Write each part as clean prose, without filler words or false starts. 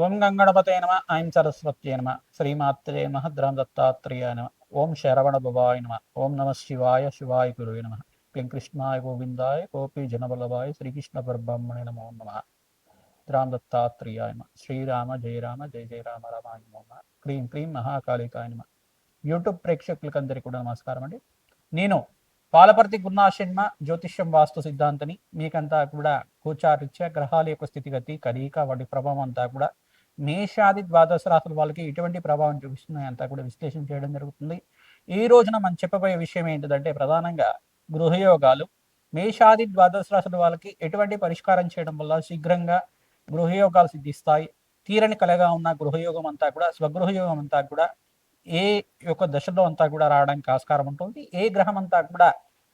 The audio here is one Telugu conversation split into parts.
ఓం గంగణపతే నమ. ఐం సరస్వత్యే నమ. శ్రీమాత్రే నమ. ద్రాం దత్తాత్రేయాయ నమ. ఓం శరవణ భవాయ నమ. ఓం నమ శివాయ శివాయ గురువే నమ. క్లీం కృష్ణాయ గోవిందాయ గోపీ జనబలవాయ శ్రీకృష్ణ పరబ్రహ్మణే నమో నమ. ద్రాం దత్తాత్రేయాయ నమ. శ్రీరామ జయ రామ జయ జయ రామ రామాయ నమో నమ. క్లీం క్లీం మహాకాళికాయ నమ. యూట్యూబ్ ప్రేక్షకులకందరికీ కూడా నమస్కారం అండి. నేను పాలపర్తి గురునాశర్మ జ్యోతిష్యం వాస్తు సిద్ధాంతని మీకంతా కూడా గోచారిత్య గ్రహాల యొక్క స్థితిగతి కలయిక వాటి ప్రభావం అంతా కూడా మేషాది ద్వాదశ రాశుల వాళ్ళకి ఎటువంటి ప్రభావం చూపిస్తున్నాయి అంతా కూడా విశ్లేషణ చేయడం జరుగుతుంది. ఈ రోజున మనం చెప్పబోయే విషయం ఏంటిదంటే ప్రధానంగా గృహయోగాలు. మేషాది ద్వాదశ రాశుల వాళ్ళకి ఎటువంటి పరిష్కారం చేయడం వల్ల శీఘ్రంగా గృహయోగాలు సిద్ధిస్తాయి. తీరని కలగా ఉన్న గృహయోగం అంతా కూడా స్వగృహయోగం అంతా కూడా ఏ యొక్క దశలో అంతా కూడా రావడానికి ఆస్కారం ఉంటుంది. ఏ గ్రహం అంతా కూడా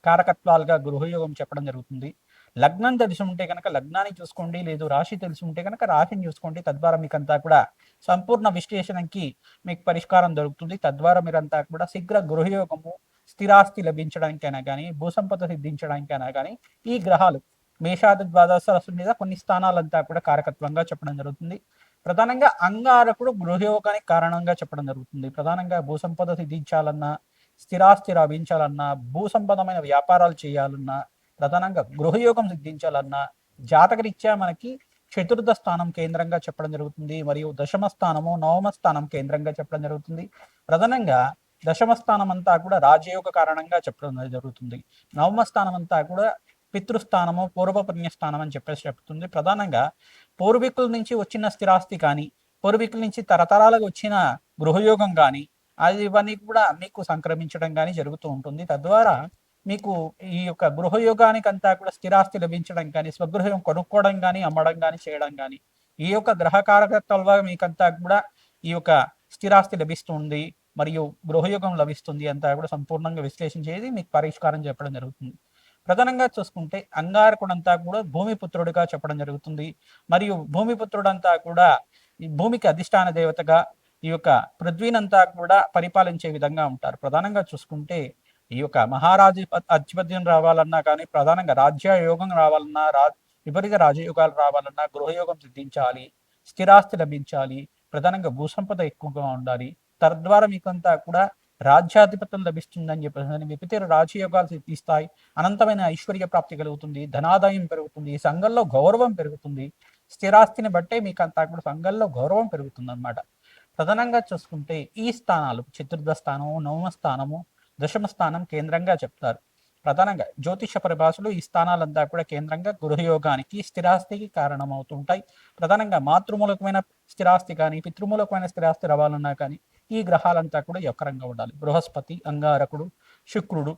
కారకత్వాలుగా గృహయోగం చెప్పడం జరుగుతుంది. లగ్నం తెలిసి ఉంటే కనుక లగ్నాన్ని చూసుకోండి, లేదు రాశి తెలిసి ఉంటే కనుక రాశిని చూసుకోండి. తద్వారా మీకంతా కూడా సంపూర్ణ విశ్లేషణకి మీకు పరిష్కారం దొరుకుతుంది. తద్వారా మీరంతా కూడా శీఘ్ర గృహయోగము, స్థిరాస్తి లభించడానికైనా కానీ, భూసంపద సిద్ధించడానికైనా కానీ ఈ గ్రహాలు మేషాది ద్వాదశ రాశుల మీద కొన్ని స్థానాలంతా కూడా కారకత్వంగా చెప్పడం జరుగుతుంది. ప్రధానంగా అంగారకుడు గృహయోగానికి కారణంగా చెప్పడం జరుగుతుంది. ప్రధానంగా భూసంపద సిద్ధించాలన్నా, స్థిరాస్తి లభించాలన్నా, భూసంపదమైన వ్యాపారాలు చేయాలన్నా, ప్రధానంగా గృహయోగం సిద్ధించాలన్నా జాతకరీత్యా మనకి చతుర్థ స్థానం కేంద్రంగా చెప్పడం జరుగుతుంది. మరియు దశమ స్థానము, నవమ స్థానం కేంద్రంగా చెప్పడం జరుగుతుంది. ప్రధానంగా దశమ స్థానం అంతా కూడా రాజయోగ కారణంగా చెప్పడం జరుగుతుంది. నవమ స్థానం అంతా కూడా పితృస్థానము, పూర్వ పుణ్యస్థానం అని చెప్పేసి చెప్తుంది. ప్రధానంగా పూర్వీకుల నుంచి వచ్చిన స్థిరాస్తి కానీ, పూర్వీకుల నుంచి తరతరాలకు వచ్చిన గృహయోగం కానీ, అది ఇవన్నీ కూడా మీకు సంక్రమించడం కానీ జరుగుతూ ఉంటుంది. తద్వారా మీకు ఈ యొక్క గృహయోగానికి అంతా కూడా స్థిరాస్తి లభించడం కానీ, స్వగృహం కొనుక్కోవడం కానీ, అమ్మడం కానీ చేయడం కానీ, ఈ యొక్క గ్రహకారకత్వాల మీకంతా కూడా ఈ యొక్క స్థిరాస్తి లభిస్తుంది మరియు గృహయోగం లభిస్తుంది అంతా కూడా సంపూర్ణంగా విశ్లేషణ చేసి మీకు పరిష్కారం చెప్పడం జరుగుతుంది. ప్రధానంగా చూసుకుంటే అంగారకుడంతా కూడా భూమిపుత్రుడిగా చెప్పడం జరుగుతుంది. మరియు భూమిపుత్రుడంతా కూడా ఈ భూమికి అధిష్టాన దేవతగా ఈ యొక్క పృథ్వీనంతా కూడా పరిపాలించే విధంగా ఉంటారు. ప్రధానంగా చూసుకుంటే ఈ యొక్క మహారాజు అధిపత్యం రావాలన్నా కానీ, ప్రధానంగా రాజ్యయోగం రావాలన్నా, విపరీత రాజయోగాలు రావాలన్నా గృహయోగం సిద్ధించాలి, స్థిరాస్తి లభించాలి, ప్రధానంగా భూసంపద ఎక్కువగా ఉండాలి. తద్వారా మీకంతా కూడా రాజ్యాధిపత్యం లభిస్తుందని చెప్పేసి విపరీత రాజయోగాలు సిద్ధిస్తాయి. అనంతమైన ఐశ్వర్య ప్రాప్తి కలుగుతుంది, ధనాదాయం పెరుగుతుంది, సంఘంలో గౌరవం పెరుగుతుంది. స్థిరాస్తిని బట్టే మీకు అంతా కూడా సంఘంలో గౌరవం పెరుగుతుంది అన్నమాట. ప్రధానంగా చూసుకుంటే ఈ స్థానాలు చతుర్థ స్థానము, నవమ స్థానము, దశమ స్థానం కేంద్రంగా చెప్తారు. ప్రధానంగా జ్యోతిష పరిభాషలు ఈ స్థానాలంతా కూడా కేంద్రంగా గృహయోగానికి, స్థిరాస్తికి కారణమవుతుంటాయి. ప్రధానంగా మాతృమూలకమైన స్థిరాస్తి కానీ, పితృమూలకమైన స్థిరాస్తి రావాలన్నా కానీ ఈ గ్రహాలంతా కూడా యొక్కరంగా ఉండాలి. బృహస్పతి, అంగారకుడు, శుక్రుడు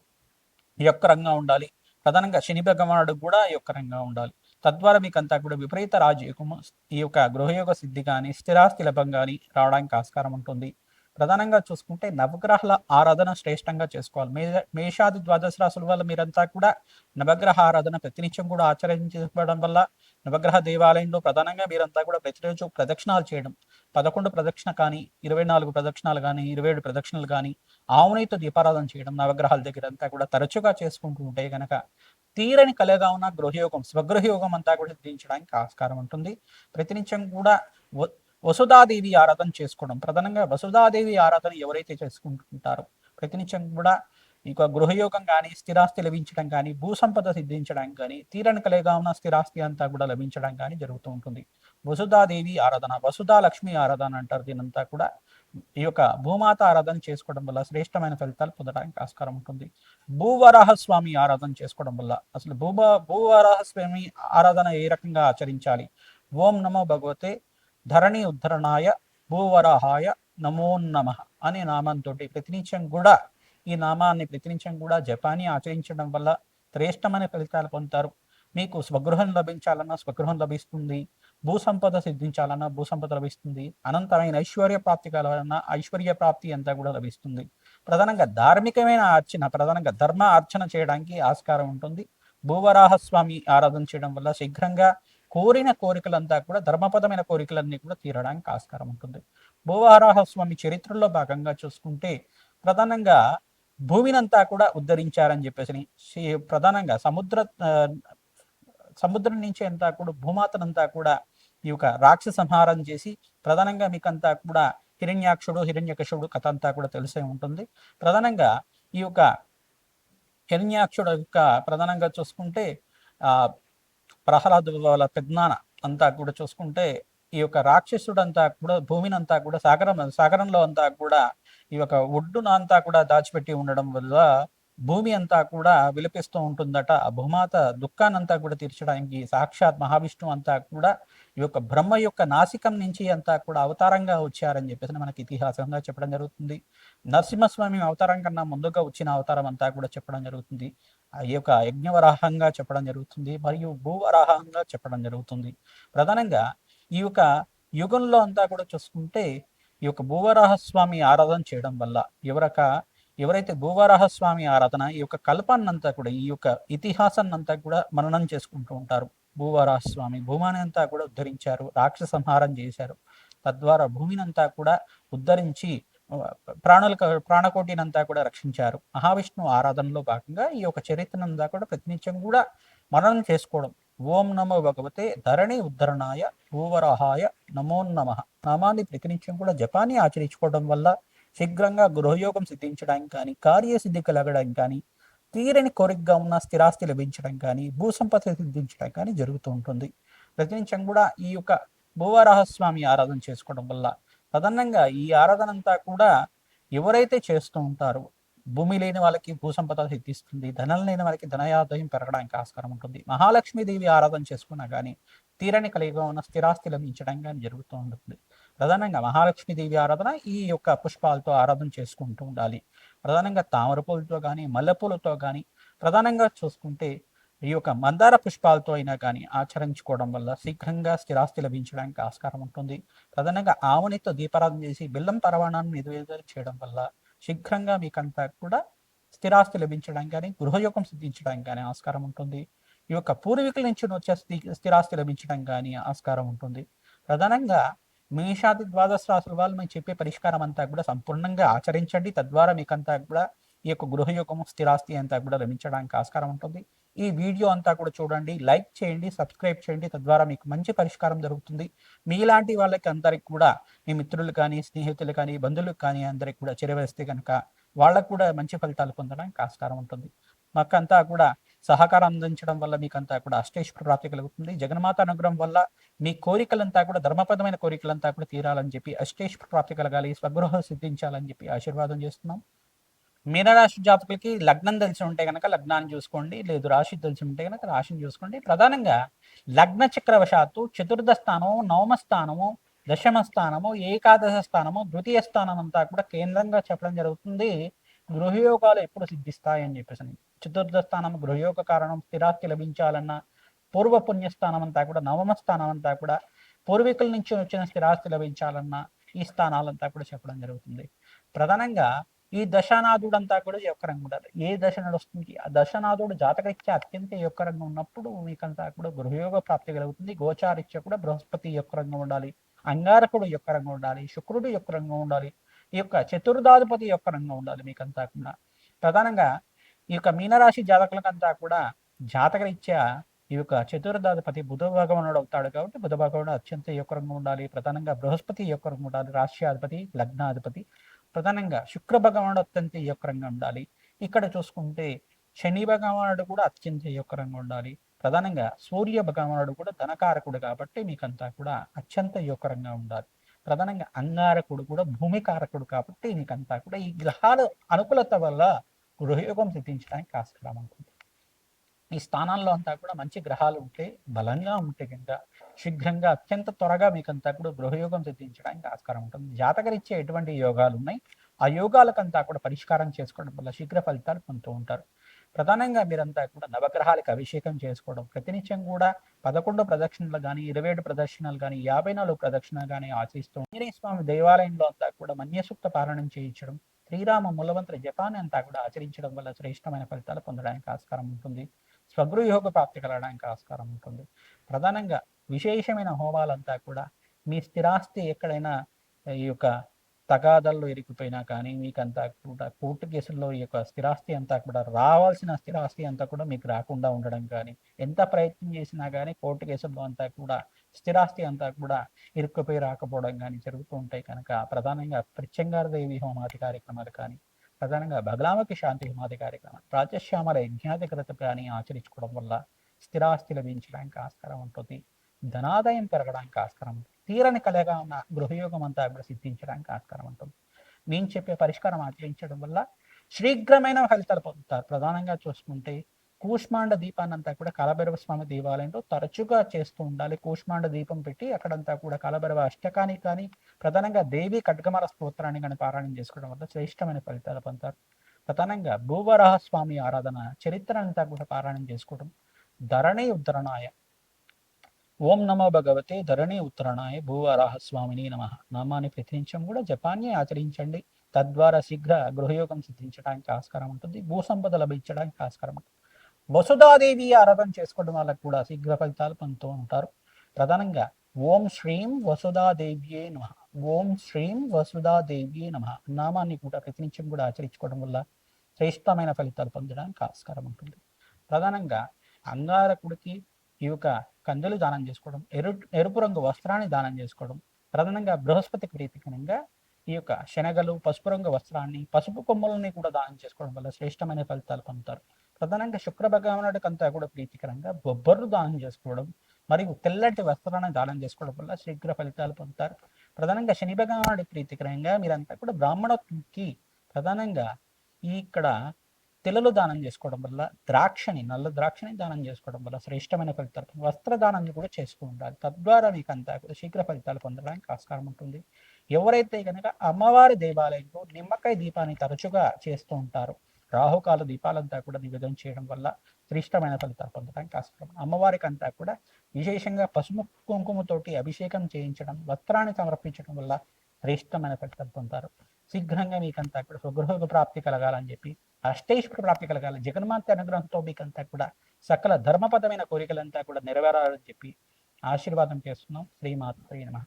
యొక్కరంగా ఉండాలి. ప్రధానంగా శని భగవానుడు కూడా యొక్కరంగా ఉండాలి. తద్వారా మీకంతా కూడా విపరీత రాజయోగము, ఈ యొక్క గృహయోగ సిద్ధి కానీ, స్థిరాస్తి లభం కానీ రావడానికి ఆస్కారం ఉంటుంది. ప్రధానంగా చూసుకుంటే నవగ్రహాల ఆరాధన శ్రేష్టంగా చేసుకోవాలి. మేషాది ద్వాదశ రాశుల వల్ల మీరంతా కూడా నవగ్రహ ఆరాధన ప్రతినిత్యం కూడా ఆచరించడం వల్ల నవగ్రహ దేవాలయంలో ప్రధానంగా మీరంతా కూడా ప్రతిరోజు ప్రదక్షిణాలు చేయడం, 11 ప్రదక్షిణ కానీ, 24 ప్రదక్షిణాలు కానీ, 27 ప్రదక్షిణలు కానీ, ఆవునితో దీపారాధన చేయడం నవగ్రహాల దగ్గర అంతా కూడా తరచుగా చేసుకుంటూ ఉంటే గనక తీరని కలగా ఉన్న గృహయోగం, స్వగృహయోగం అంతా కూడా సిద్ధించడానికి ఆస్కారం ఉంటుంది. ప్రతినిత్యం కూడా వసుధాదేవి ఆరాధన చేసుకోవడం, ప్రధానంగా వసుధాదేవి ఆరాధన ఎవరైతే చేసుకుంటుంటారో ప్రతినిత్యం కూడా ఇక గృహయోగం కానీ, స్థిరాస్తి లభించడం కానీ, భూసంపద సిద్ధించడం కానీ, తీరని కలగా ఉన్న స్థిరాస్తి అంతా కూడా లభించడం కానీ జరుగుతూ ఉంటుంది. వసుధాదేవి ఆరాధన, వసుధా లక్ష్మి ఆరాధన అంటారు దీనంతా కూడా. ఈ యొక్క భూమాత ఆరాధన చేసుకోవడం వల్ల శ్రేష్టమైన ఫలితాలు పొందడానికి ఆస్కారం ఉంటుంది. భూవరాహస్వామి ఆరాధన చేసుకోవడం వల్ల అసలు భూవరాహస్వామి ఆరాధన ఏ రకంగా ఆచరించాలి? ఓం నమో భగవతే ధరణి ఉద్ధరణాయ భూవరాహాయ నమో నమః అనే నామంతో ప్రతినిత్యం కూడా ఈ నామాన్ని ప్రతినిత్యం కూడా జపాన్ని ఆచరించడం వల్ల శ్రేష్టమైన ఫలితాలు పొందుతారు. మీకు స్వగృహం లభించాలన్నా స్వగృహం లభిస్తుంది, భూసంపద సిద్ధించాలన్నా భూసంపద లభిస్తుంది, అనంతమైన ఐశ్వర్య ప్రాప్తి కావాలన్నా ఐశ్వర్య ప్రాప్తి అంతా కూడా లభిస్తుంది. ప్రధానంగా ధార్మికమైన అర్చన, ప్రధానంగా ధర్మ అర్చన చేయడానికి ఆస్కారం ఉంటుంది. భూవరాహస్వామి ఆరాధన చేయడం వల్ల శీఘ్రంగా కోరిన కోరికలంతా కూడా ధర్మపదమైన కోరికలన్నీ కూడా తీరడానికి ఆస్కారం ఉంటుంది. భూవరాహస్వామి చరిత్రలో భాగంగా చూసుకుంటే ప్రధానంగా భూమినంతా కూడా ఉద్ధరించారని చెప్పేసి ప్రధానంగా సముద్రం నుంచి అంతా కూడా భూమాతనంతా కూడా ఈ యొక్క రాక్షస సంహారం చేసి ప్రధానంగా మీకంతా కూడా హిరణ్యాక్షుడు హిరణ్యకశుడు కథ అంతా కూడా తెలిసే ఉంటుంది. ప్రధానంగా ఈ యొక్క హిరణ్యాక్షుడు యొక్క ప్రధానంగా చూసుకుంటే ప్రహ్లాదు వాళ్ళ పెద్దనాన్న అంతా కూడా చూసుకుంటే ఈ యొక్క రాక్షసుడంతా కూడా భూమిని అంతా కూడా సాగరంలో అంతా కూడా ఈ యొక్క ఒడ్డున అంతా కూడా దాచిపెట్టి ఉండడం వల్ల భూమి అంతా కూడా విలపిస్తూ ఉంటుందట. ఆ భూమాత దుఃఖానంతా కూడా తీర్చడానికి సాక్షాత్ మహావిష్ణువు అంతా కూడా ఈ యొక్క బ్రహ్మ యొక్క నాసికం నుంచి అంతా కూడా అవతారంగా వచ్చారని చెప్పేసి మనకి ఇతిహాసంగా చెప్పడం జరుగుతుంది. నరసింహస్వామి అవతారం కన్నా ముందుగా వచ్చిన అవతారం అంతా కూడా చెప్పడం జరుగుతుంది. ఈ యొక్క యజ్ఞవరాహంగా చెప్పడం జరుగుతుంది, మరియు భూవరాహంగా చెప్పడం జరుగుతుంది. ప్రధానంగా ఈ యొక్క యుగంలో అంతా కూడా చూసుకుంటే ఈ యొక్క భూవరాహస్వామి ఆరాధన చేయడం వల్ల ఎవరైతే భూవరాహస్వామి ఆరాధన ఈ యొక్క కల్పాన్నంతా కూడా ఈ యొక్క ఇతిహాసాన్నంతా కూడా మననం చేసుకుంటూ ఉంటారు. భూవరాహస్వామి భూమాని అంతా కూడా ఉద్ధరించారు, రాక్షస సంహారం చేశారు. తద్వారా భూమినంతా కూడా ఉద్ధరించి ప్రాణకోటినంతా కూడా రక్షించారు. మహావిష్ణువు ఆరాధనలో భాగంగా ఈ యొక్క చరిత్రనంతా కూడా ప్రతినిత్యం కూడా మననం చేసుకోవడం. ఓం నమో భగవతే ధరణి ఉద్ధరణాయ భూవరాహాయ నమో నమః నామాన్ని ప్రతినిత్యం కూడా జపాన్ని ఆచరించుకోవడం వల్ల శీఘ్రంగా గృహయోగం సిద్ధించడానికి కానీ, కార్యసిద్ధి కలగడానికి కానీ, తీరని కోరికగా ఉన్న స్థిరాస్తి లభించడం కానీ, భూసంపద సిద్ధించడం కానీ జరుగుతూ ఉంటుంది. ప్రతినిత్యం కూడా ఈ యొక్క భూవరాహస్వామి ఆరాధన చేసుకోవడం వల్ల ప్రధానంగా ఈ ఆరాధన అంతా కూడా ఎవరైతే చేస్తూ ఉంటారో భూమి లేని వాళ్ళకి భూసంపద సిద్ధిస్తుంది, ధనం లేని వాళ్ళకి ధనయాదాయం పెరగడానికి ఆస్కారం ఉంటుంది. మహాలక్ష్మీదేవి ఆరాధన చేసుకున్నా కానీ తీరని కలిగిగా ఉన్న స్థిరాస్తి లభించడం కానీ జరుగుతూ ఉంటుంది. ప్రధానంగా మహాలక్ష్మీదేవి ఆరాధన ఈ యొక్క పుష్పాలతో ఆరాధన చేసుకుంటూ ఉండాలి. ప్రధానంగా తామర పూలతో కానీ, మల్లెపూలతో కానీ, ప్రధానంగా చూసుకుంటే ఈ యొక్క మందార పుష్పాలతో అయినా కానీ ఆచరించుకోవడం వల్ల శీఘ్రంగా స్థిరాస్తి లభించడానికి ఆస్కారం ఉంటుంది. ప్రధానంగా ఆవునితో దీపారాధన చేసి బెల్లం పరవాణాన్ని నివేదన చేయడం వల్ల శీఘ్రంగా మీకంతా కూడా స్థిరాస్తి లభించడానికి కానీ, గృహయోగం సిద్ధించడానికి కానీ ఆస్కారం ఉంటుంది. ఈ యొక్క పూర్వీకుల నుంచి వచ్చే స్థిరాస్తి లభించడం కానీ ఆస్కారం ఉంటుంది. ప్రధానంగా మేషాది ద్వాదశ రాశుల వాళ్ళు మేము చెప్పే పరిష్కారం అంతా కూడా సంపూర్ణంగా ఆచరించండి. తద్వారా మీకంతా కూడా ఈ యొక్క గృహయోగము స్థిరాస్తి అంతా కూడా లభించడానికి ఆస్కారం ఉంటుంది. ఈ వీడియో అంతా కూడా చూడండి, లైక్ చేయండి, సబ్స్క్రైబ్ చేయండి. తద్వారా మీకు మంచి పరిష్కారం జరుగుతుంది. మీలాంటి వాళ్ళకి అందరికి కూడా మీ మిత్రులు కానీ, స్నేహితులు కానీ, బంధువులకు కానీ అందరికి కూడా చేరవేస్తే కనుక వాళ్ళకు కూడా మంచి ఫలితాలు పొందడానికి ఆస్కారం ఉంటుంది. మాకంతా కూడా సహకారం అందించడం వల్ల మీకంతా కూడా అష్టైశ్వర ప్రాప్తి కలుగుతుంది. జగన్మాత అనుగ్రహం వల్ల మీ కోరికలంతా కూడా ధర్మపదమైన కోరికలంతా కూడా తీరాలని చెప్పి అష్టైశ్వర ప్రాప్తి కలగాలి, స్వగృహ సిద్ధించాలని చెప్పి ఆశీర్వాదం చేస్తున్నాం. మీనరాశి జాతకులకి లగ్నం తెలిసి ఉంటే కనుక లగ్నాన్ని చూసుకోండి, లేదు రాశి తెలిసి ఉంటే కనుక రాశిని చూసుకోండి. ప్రధానంగా లగ్న చక్రవశాత్తు చతుర్థ స్థానము, నవమ స్థానము, దశమ స్థానము, ఏకాదశ స్థానము, ద్వితీయ స్థానం అంతా కూడా కేంద్రంగా చెప్పడం జరుగుతుంది. గృహయోగాలు ఎప్పుడు సిద్ధిస్తాయని చెప్పేసి చతుర్థ స్థానం గృహయోగ కారణం, స్థిరాస్తి లభించాలన్న పూర్వ పుణ్యస్థానం అంతా కూడా, నవమ స్థానం అంతా కూడా పూర్వీకుల నుంచి వచ్చిన స్థిరాస్తి లభించాలన్న ఈ స్థానాలంతా కూడా చెప్పడం జరుగుతుంది. ప్రధానంగా ఈ దశానాథుడు అంతా కూడా యొక్కరంగా ఉండాలి. ఏ దశ నడుస్తుంది ఆ దశనాథుడు జాతకరీత్యా అత్యంత యొక్కరంగా ఉన్నప్పుడు మీకంతా కూడా గృహయోగ ప్రాప్తి కలుగుతుంది. గోచారీత్యా కూడా బృహస్పతి యొక్కరంగా ఉండాలి, అంగారకుడు యొక్కరంగా ఉండాలి, శుక్రుడు యొక్కరంగా ఉండాలి, ఈ యొక్క చతుర్ధాధిపతి యొక్కరంగా ఉండాలి మీకంతా కూడా. ప్రధానంగా ఈ యొక్క మీనరాశి జాతకులకంతా కూడా జాతకరీత్యా ఈ యొక్క చతుర్థాధిపతి బుధ భగవానుడు అవుతాడు కాబట్టి బుధ భగవానుడు అత్యంత యొక్కరంగా ఉండాలి. ప్రధానంగా బృహస్పతి యొక్కరంగా ఉండాలి, రాష్ట్రాధిపతి, లగ్నాధిపతి. ప్రధానంగా శుక్ర భగవానుడు అత్యంత యొక్కరంగా ఉండాలి. ఇక్కడ చూసుకుంటే శని భగవానుడు కూడా అత్యంత యొక్కరంగా ఉండాలి. ప్రధానంగా సూర్య భగవానుడు కూడా ధనకారకుడు కాబట్టి మీకంతా కూడా అత్యంత యొక్కరంగా ఉండాలి. ప్రధానంగా అంగారకుడు కూడా భూమి కారకుడు కాబట్టి మీకంతా కూడా ఈ గ్రహాల అనుకూలత వల్ల గృహయోగం సిద్ధించడానికి ఆస్కారం ఉంటుంది. ఈ స్థానాల్లో అంతా కూడా మంచి గ్రహాలు ఉంటే, బలంగా ఉంటే కనుక శీఘ్రంగా అత్యంత త్వరగా మీకంతా కూడా గృహయోగం సిద్ధించడానికి ఆస్కారం ఉంటుంది. జాతకరీత్యా ఎటువంటి యోగాలు ఉన్నాయి ఆ యోగాలకంతా కూడా పరిష్కారం చేసుకోవడం వల్ల శీఘ్ర ఫలితాలు పొందుతూ ఉంటారు. ప్రధానంగా మీరంతా కూడా నవగ్రహాలకు అభిషేకం చేసుకోవడం, ప్రతినిత్యం కూడా 11 ప్రదక్షిణలు కానీ, 27 ప్రదక్షిణలు కానీ, 54 ప్రదక్షిణలు కానీ ఆచరిస్తూ ఆంజనేయ స్వామి దేవాలయంలో అంతా కూడా మన్యసూక్త పారాయణం చేయించడం, శ్రీరామ మూలమంత్ర జపాన్ని అంతా కూడా ఆచరించడం వల్ల శ్రేష్టమైన ఫలితాలు పొందడానికి ఆస్కారం ఉంటుంది. స్వగృహయోగ ప్రాప్తి కలగడానికి ఆస్కారం ఉంటుంది. ప్రధానంగా విశేషమైన హోమాలంతా కూడా మీ స్థిరాస్తి ఎక్కడైనా ఈ యొక్క తగాదల్లో ఇరికిపోయినా కానీ మీకంతా కూడా కోర్టు కేసుల్లో ఈ యొక్క స్థిరాస్తి అంతా కూడా రావాల్సిన స్థిరాస్తి అంతా కూడా మీకు రాకుండా ఉండడం కానీ, ఎంత ప్రయత్నం చేసినా కానీ కోర్టు కేసుల్లో అంతా కూడా స్థిరాస్తి అంతా కూడా ఇరుక్కుపోయి రాకపోవడం కానీ జరుగుతూ ఉంటాయి కనుక ప్రధానంగా దేవి హోమాది కార్యక్రమాలు కానీ ప్రధానంగా బగలామకి శాంతి హోమాది కార్యక్రమం రాజశ్యామల యజ్ఞాధికృత కానీ ఆచరించుకోవడం వల్ల స్థిరాస్తి లభించడానికి ఆస్కారం ఉంటుంది, ధనాదాయం పెరగడానికి ఆస్కారం ఉంటుంది, తీరని కలగా ఉన్న గృహయోగం అంతా కూడా సిద్ధించడానికి ఆస్కారం ఉంటుంది. నేను చెప్పే పరిష్కారం ఆచరించడం వల్ల శీఘ్రమైన ఫలితాలు పొందుతారు. ప్రధానంగా చూసుకుంటే కూష్మాండ దీపాన్ని అంతా కూడా కాలభైరవ స్వామి దేవాలయంలో తరచుగా చేస్తూ ఉండాలి. కూష్మాండ దీపం పెట్టి అక్కడంతా కూడా కాలభైరవ అష్టకాన్ని కానీ ప్రధానంగా దేవి ఖడ్గమాల స్తోత్రాన్ని కానీ పారాయణం చేసుకోవడం వల్ల శ్రేష్టమైన ఫలితాలు పొందుతారు. ప్రధానంగా భూవరాహ స్వామి ఆరాధన చరిత్ర అంతా కూడా పారాయణం చేసుకోవడం, ధరణి ఉద్ధరణాయ ఓం నమో భగవతే ధరణి ఉత్తరణాయ భూవరాహస్వామిని నమ నామాన్ని ప్రతినిత్యం కూడా జపాన్ని ఆచరించండి. తద్వారా శీఘ్ర గృహయోగం సిద్ధించడానికి ఆస్కారం ఉంటుంది, భూసంపద లభించడానికి ఆస్కారం ఉంటుంది. వసుధాదేవి ఆరాధన చేసుకోవడం వల్ల కూడా శీఘ్ర ఫలితాలు పొందుతూ ఉంటారు. ప్రధానంగా ఓం శ్రీం వసుధాదేవ్యే నమ, ఓం శ్రీం వసుధాదేవ్యే నమ నామాన్ని కూడా ప్రతినిత్యం కూడా ఆచరించుకోవడం వల్ల శ్రేష్టమైన ఫలితాలు పొందడానికి ఆస్కారం ఉంటుంది. ప్రధానంగా అంగారకుడికి ఈ యొక్క కందులు దానం చేసుకోవడం, ఎరుపు రంగు వస్త్రాన్ని దానం చేసుకోవడం, ప్రధానంగా బృహస్పతికి ప్రీతికరంగా ఈ యొక్క శనగలు, పసుపు రంగు వస్త్రాన్ని, పసుపు కొమ్మలని కూడా దానం చేసుకోవడం వల్ల శ్రేష్టమైన ఫలితాలు పొందుతారు. ప్రధానంగా శుక్ర భగవానుడికి అంతా కూడా ప్రీతికరంగా బొబ్బర్లు దానం చేసుకోవడం మరియు తెల్లటి వస్త్రాన్ని దానం చేసుకోవడం వల్ల శీఘ్ర ఫలితాలు పొందుతారు. ప్రధానంగా శని భగవానుడి ప్రీతికరంగా మీరంతా కూడా బ్రాహ్మణకి ప్రధానంగా ఇక్కడ తెల్లలు దానం చేసుకోవడం వల్ల నల్ల ద్రాక్షని దానం చేసుకోవడం వల్ల శ్రేష్టమైన ఫలితాలు, వస్త్రదానాన్ని కూడా చేసుకుని ఉండాలి. తద్వారా మీకు అంతా కూడా శీఘ్ర ఫలితాలు పొందడానికి ఆస్కారం ఉంటుంది. ఎవరైతే కనుక అమ్మవారి దేవాలయంలో నిమ్మకాయ దీపాన్ని తరచుగా చేస్తూ ఉంటారో రాహుకాల దీపాలంతా కూడా నివేదన చేయడం వల్ల శ్రేష్టమైన ఫలితాలు పొందడానికి ఆస్కారం. అమ్మవారికి అంతా కూడా విశేషంగా పసుపు కుంకుమతోటి అభిషేకం చేయించడం, వస్త్రాన్ని సమర్పించడం వల్ల శ్రేష్టమైన ఫలితాలు పొందుతారు. శీఘ్రంగా మీకంతా కూడా స్వగృహ ప్రాప్తి కలగాలని చెప్పి, అష్టైశ్వర ప్రాప్తి కలగాలి, జగన్మాత అనుగ్రహంతో మీకంతా కూడా సకల ధర్మపదమైన కోరికలంతా కూడా నెరవేరాలని చెప్పి ఆశీర్వాదం చేస్తున్నాం. శ్రీమాత్రే నమః.